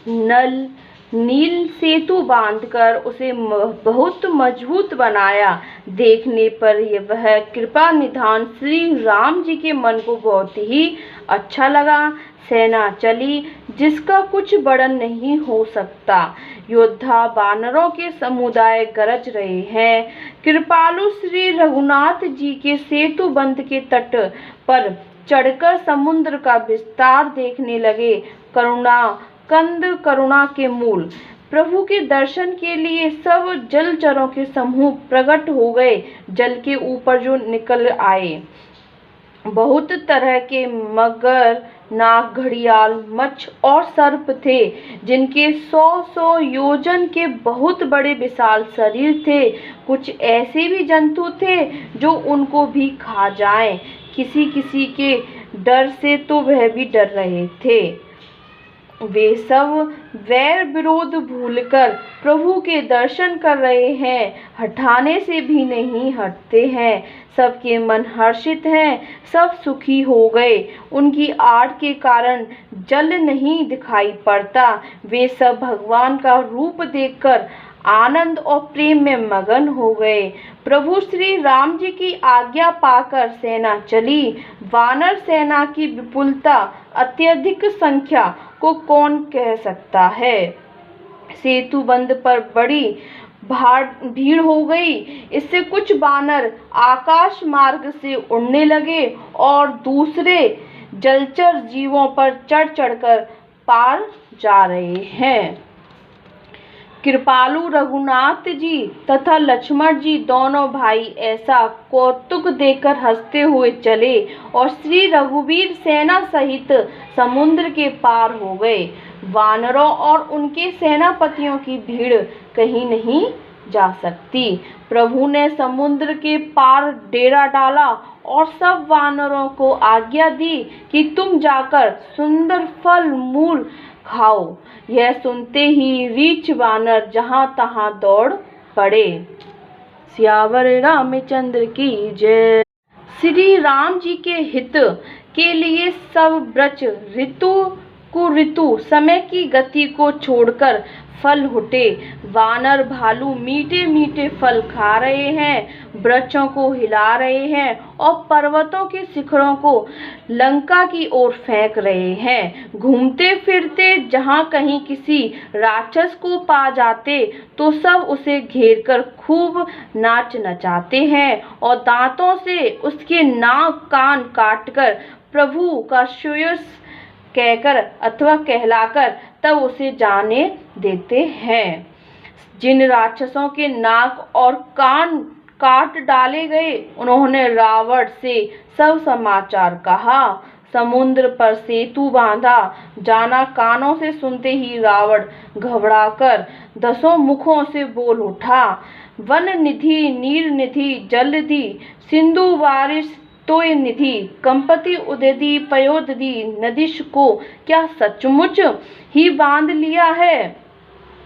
नल नील सेतु बांधकर उसे बहुत मजबूत बनाया। देखने पर वह कृपा निधान श्री राम जी के मन को बहुत ही अच्छा लगा। सेना चली जिसका कुछ वर्णन नहीं हो सकता। योद्धा वानरों के समुदाय गरज रहे हैं। कृपालु श्री रघुनाथ जी के सेतु बंध के तट पर चढ़कर समुद्र का विस्तार देखने लगे। करुणा के मूल प्रभु के दर्शन के लिए सब जलचरों के समूह प्रकट हो गए। जल के ऊपर जो निकल आए बहुत तरह के मगर, नाग, घड़ियाल, मच्छ और सर्प थे, जिनके 100 योजन के बहुत बड़े विशाल शरीर थे। कुछ ऐसे भी जंतु थे जो उनको भी खा जाएं। किसी किसी के डर से तो वह भी डर रहे थे। वे सब वैर विरोध भूलकर प्रभु के दर्शन कर रहे हैं, हटाने से भी नहीं हटते हैं। सबके मन हर्षित हैं, सब सुखी हो गए। उनकी आड़ के कारण जल नहीं दिखाई पड़ता। वे सब भगवान का रूप देखकर आनंद और प्रेम में मगन हो गए। प्रभु श्री राम जी की आज्ञा पाकर सेना चली। वानर सेना की विपुलता, अत्यधिक संख्या को कौन कह सकता है। सेतु बंध पर बड़ी भीड़ हो गई। इससे कुछ वानर आकाश मार्ग से उड़ने लगे और दूसरे जलचर जीवों पर चढ़ चढ़कर पार जा रहे हैं। कृपालु रघुनाथ जी तथा लक्ष्मण जी दोनों भाई ऐसा कौतुक देकर हंसते हुए चले और श्री रघुवीर सेना सहित समुद्र के पार हो गए। वानरों और उनके सेनापतियों की भीड़ कहीं नहीं जा सकती। प्रभु ने समुद्र के पार डेरा डाला और सब वानरों को आज्ञा दी कि तुम जाकर सुंदर फल मूल खाओ। यह सुनते ही रीछ वानर जहां तहां दौड़ पड़े। सियावर रामचंद्र की जय। श्री राम जी के हित के लिए सब वृक्ष ऋतु समय की गति को छोड़कर फल हुटे। वानर भालू मीठे मीठे फल खा रहे हैं, वृक्षों को हिला रहे हैं और पर्वतों के शिखरों को लंका की ओर फेंक रहे हैं। घूमते फिरते जहां कहीं किसी राक्षस को पा जाते तो सब उसे घेरकर खूब नाच नचाते हैं और दांतों से उसके नाक कान काटकर प्रभु का श्रेयस कहकर अथवा कहलाकर तब उसे जाने देते हैं। जिन राक्षसों के नाक और कान काट डाले गए, उन्होंने रावण से सब समाचार कहा। समुद्र पर सेतु बांधा जाना कानों से सुनते ही रावण घबराकर 10 मुखों से बोल उठा, वन निधि, नीर निधि, जल निधि, सिंधु बारिश तोय निधि, कंपति उदयदी पयोदधी नदीश को क्या सचमुच ही बांध लिया है।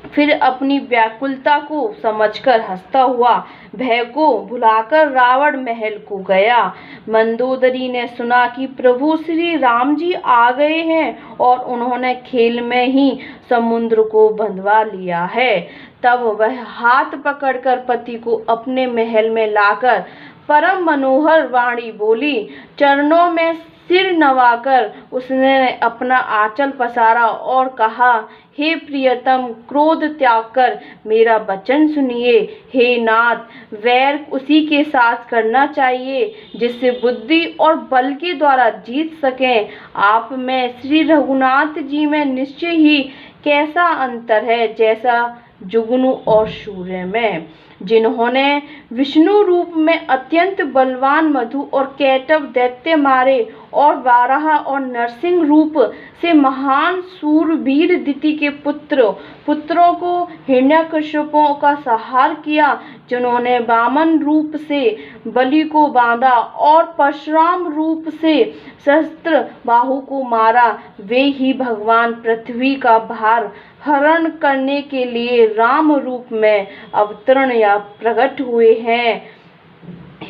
फिर अपनी व्याकुलता को समझकर हंसता हुआ भय को भुलाकर रावण महल को गया। मंदोदरी ने सुना कि प्रभु श्री राम जी आ गए हैं और उन्होंने खेल में ही समुद्र को बंधवा लिया है। तब वह हाथ पकड़कर पति को अपने महल में लाकर परम मनोहर वाणी बोली। चरणों में सिर नवाकर उसने अपना आंचल पसारा और कहा, हे प्रियतम, क्रोध त्याग कर मेरा वचन सुनिए। हे नाथ, वैर उसी के साथ करना चाहिए जिससे बुद्धि और बल के द्वारा जीत सकें। आप में श्री रघुनाथ जी में निश्चय ही कैसा अंतर है जैसा जुगनू और सूर्य में। जिन्होंने विष्णु रूप में अत्यंत बलवान मधु और कैटव दैत्य मारे और वाराह और नरसिंह रूप से महान सूरवीर दिति के पुत्रों को हिरण्यकश्यपों का संहार किया, जिन्होंने वामन रूप से बलि को बांधा और परशुराम रूप से सहस्त्र बाहु को मारा, वे ही भगवान पृथ्वी का भार हरण करने के लिए राम रूप में अवतरण या प्रकट हुए हैं।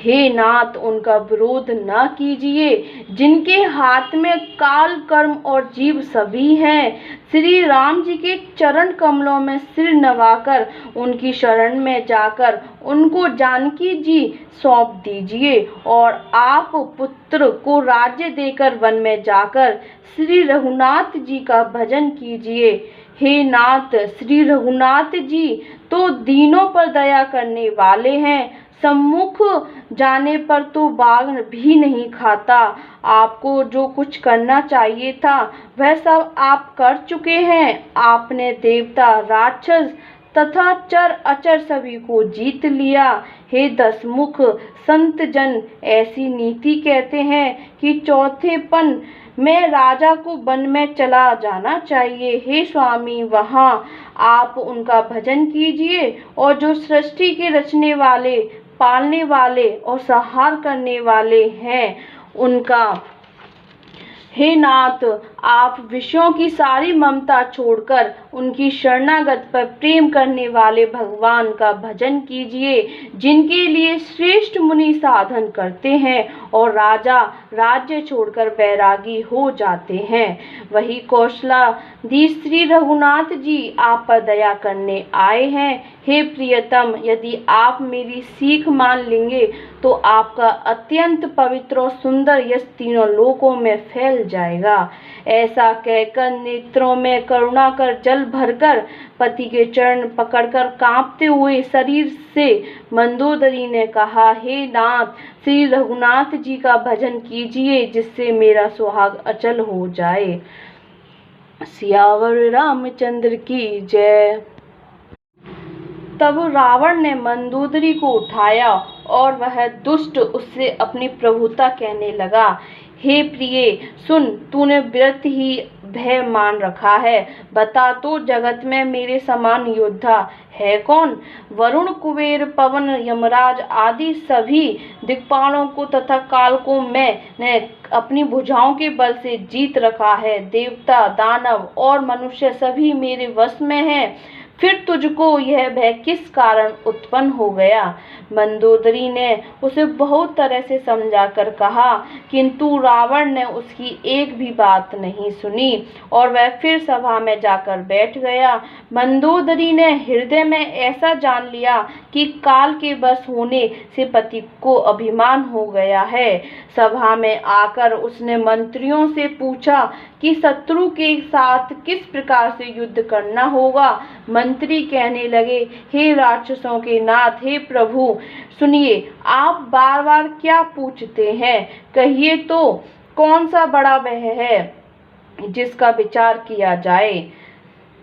हे नाथ, उनका विरोध न कीजिए, जिनके हाथ में काल, कर्म और जीव सभी हैं। श्री राम जी के चरण कमलों में सिर नवाकर, उनकी शरण में जाकर उनको जानकी जी सौंप दीजिए, और आप पुत्र को राज्य देकर वन में जाकर श्री रघुनाथ जी का भजन कीजिए। हे नाथ, श्री रघुनाथ जी तो दीनों पर दया करने वाले हैं, सम्मुख जाने पर तो बाघ भी नहीं खाता। आपको जो कुछ करना चाहिए था वह सब आप कर चुके हैं। आपने देवता, राक्षस तथा चर अचर सभी को जीत लिया। हे दसमुख संत जन, ऐसी नीति कहते हैं कि चौथेपन में राजा को वन में चला जाना चाहिए। हे स्वामी, वहाँ आप उनका भजन कीजिए, और जो सृष्टि के रचने वाले, पालने वाले और संहार करने वाले हैं उनका। हे नाथ, आप विषयों की सारी ममता छोड़कर उनकी शरणागत पर प्रेम करने वाले भगवान का भजन कीजिए, जिनके लिए श्रेष्ठ मुनि साधन करते हैं और राजा राज्य छोड़कर बैरागी हो जाते हैं। वही कौशलाधीश श्री रघुनाथ जी आप पर दया करने आए हैं। हे प्रियतम, यदि आप मेरी सीख मान लेंगे तो आपका अत्यंत पवित्र और सुंदर यश तीनों लोकों में फैल जाएगा। ऐसा कहकर नेत्रों में करुणा कर जल भरकर पति के चरण पकड़कर कांपते हुए शरीर से मंदोदरी ने कहा, हे नाथ, श्री रघुनाथ जी का भजन कीजिए, जिससे मेरा सुहाग अचल हो जाए। सियावर रामचंद्र की जय। तब रावण ने मंदोदरी को उठाया और वह दुष्ट उससे अपनी प्रभुता कहने लगा। हे प्रिय, सुन, तूने व्रत ही भय मान रखा है। बता तो, जगत में मेरे समान योद्धा है कौन? वरुण, कुबेर, पवन, यमराज आदि सभी दिक्पालों को तथा काल को मैंने अपनी भुजाओं के बल से जीत रखा है। देवता, दानव और मनुष्य सभी मेरे वश में हैं। फिर तुझको यह भय किस कारण उत्पन्न हो गया? मंदोदरी ने उसे बहुत तरह से समझाकर कहा, किंतु रावण ने उसकी एक भी बात नहीं सुनी और वह फिर सभा में जाकर बैठ गया। मंदोदरी ने हृदय में ऐसा जान लिया कि काल के बस होने से पति को अभिमान हो गया है। सभा में आकर उसने मंत्रियों से पूछा कि शत्रु के साथ किस प्रकार से युद्ध करना होगा। मंत्री कहने लगे, हे राक्षसों के नाथ, हे प्रभु, सुनिए, आप बार बार क्या पूछते हैं? कहिए तो, कौन सा बड़ा वह है जिसका विचार किया जाए?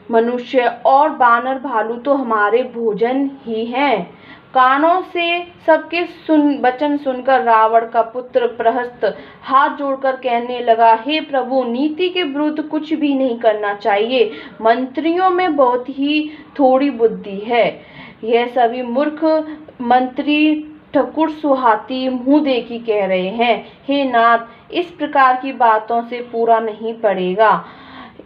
मनुष्य और बानर भालू तो हमारे भोजन ही हैं। कानों से सबके वचन सुनकर रावण का पुत्र प्रहस्त हाथ जोड़कर कहने लगा, हे प्रभु, नीति के विरुद्ध कुछ भी नहीं करना चाहिए। मंत्रियों में बहुत ही थोड़ी बुद्धि है। यह सभी मूर्ख मंत्री ठकुर सुहाती मुंह देखी कह रहे हैं। हे नाथ, इस प्रकार की बातों से पूरा नहीं पड़ेगा।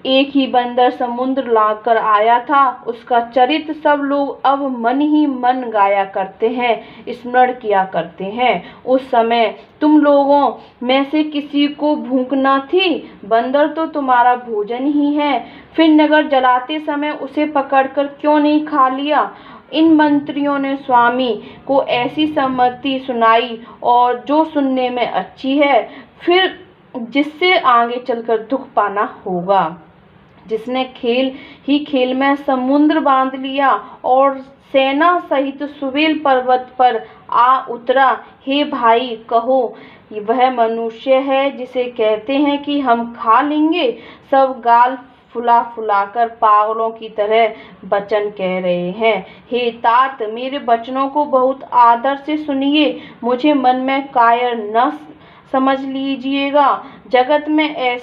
एक ही बंदर समुद्र लांघकर आया था, उसका चरित्र सब लोग अब मन ही मन गाया करते हैं, स्मरण किया करते हैं। उस समय तुम लोगों में से किसी को भूख न थी? बंदर तो तुम्हारा भोजन ही है। फिर नगर जलाते समय उसे पकड़कर क्यों नहीं खा लिया? इन मंत्रियों ने स्वामी को ऐसी सम्मति सुनाई और जो सुनने में अच्छी है, फिर जिससे आगे चलकर दुख पाना होगा। जिसने खेल ही खेल में समुद्र बांध लिया और सेना सहित सुवेल पर्वत पर आ उतरा। हे भाई, कहो, वह मनुष्य है जिसे कहते हैं कि हम खा लेंगे? सब गाल फुला फुलाकर पागलों की तरह वचन कह रहे हैं। हे तात, मेरे वचनों को बहुत आदर से सुनिए, मुझे मन में कायर न समझ लीजिएगा। जगत में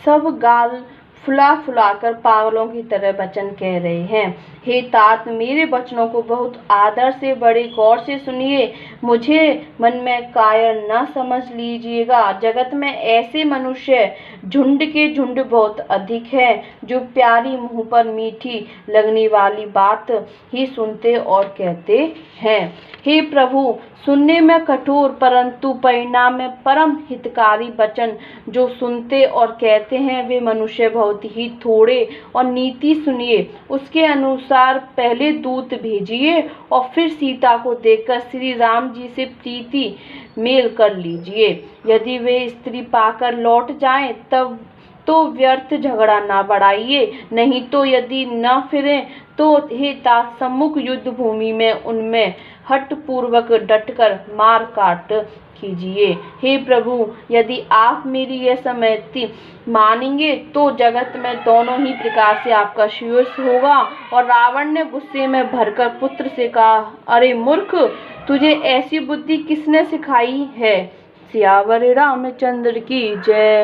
सब गाल फुला फुलाकर पागलों की तरह वचन कह रहे हैं। हे तात, मेरे वचनों को बहुत आदर से बड़े गौर से सुनिए, मुझे मन में कायर न समझ लीजिएगा। जगत में ऐसे मनुष्य झुंड के झुंड बहुत अधिक है, जो प्यारी मुंह पर मीठी लगने वाली बात ही सुनते और कहते हैं। हे प्रभु, सुनने में कठोर परंतु परिणाम में परम हितकारी वचन जो सुनते और कहते हैं, वे मनुष्य बहुत ही थोड़े। और नीति सुनिए, उसके अनुसार पहले दूत भेजिए और फिर सीता को देखकर श्री राम जी से प्रीति मेल कर लीजिए। यदि वे स्त्री पाकर लौट जाएं तब तो व्यर्थ झगड़ा ना बढ़ाइए, नहीं तो यदि न फिरें तो हे तात, सम्मुख युद्ध भूमि में उनमें हठ पूर्वक डटकर मार काट कीजिए। हे प्रभु, यदि आप मेरी यह सम्मति मानेंगे तो जगत में दोनों ही प्रकार से आपका श्रेयस होगा। और रावण ने गुस्से में भरकर पुत्र से कहा, अरे मूर्ख, तुझे ऐसी बुद्धि किसने सिखाई है? सियावर रामचंद्र की जय।